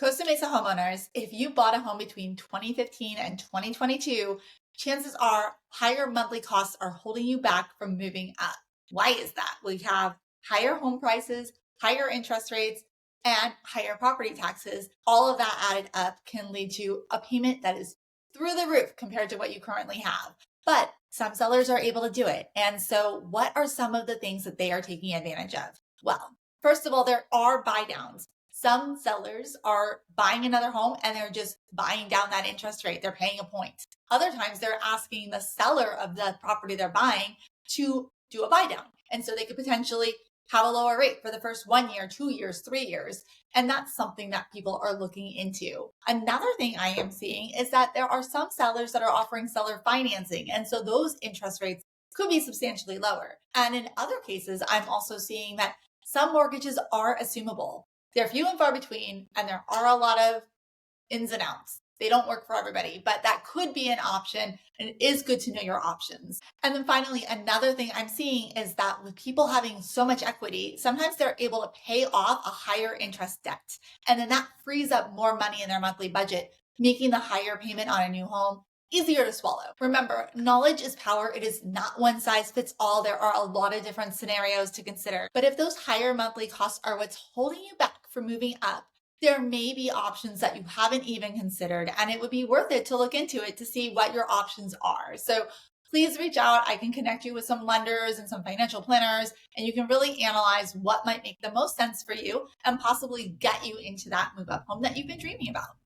Costa Mesa Homeowners, if you bought a home between 2015 and 2022, chances are higher monthly costs are holding you back from moving up. Why is that? We have higher home prices, higher interest rates, and higher property taxes. All of that added up can lead to a payment that is through the roof compared to what you currently have. But some sellers are able to do it. And so what are some of the things that they are taking advantage of? Well, first of all, there are buy downs. Some sellers are buying another home and they're just buying down that interest rate. They're paying a point. Other times they're asking the seller of the property they're buying to do a buy down. And so they could potentially have a lower rate for the first 1 year, 2 years, 3 years. And that's something that people are looking into. Another thing I am seeing is that there are some sellers that are offering seller financing. And so those interest rates could be substantially lower. And in other cases, I'm also seeing that some mortgages are assumable. They're few and far between, and there are a lot of ins and outs. They don't work for everybody, but that could be an option, and it is good to know your options. And then finally, another thing I'm seeing is that with people having so much equity, sometimes they're able to pay off a higher interest debt, and then that frees up more money in their monthly budget, making the higher payment on a new home easier to swallow. Remember, knowledge is power. It is not one size fits all. There are a lot of different scenarios to consider. But if those higher monthly costs are what's holding you back from moving up, there may be options that you haven't even considered, and it would be worth it to look into it to see what your options are. So please reach out. I can connect you with some lenders and some financial planners, and you can really analyze what might make the most sense for you and possibly get you into that move up home that you've been dreaming about.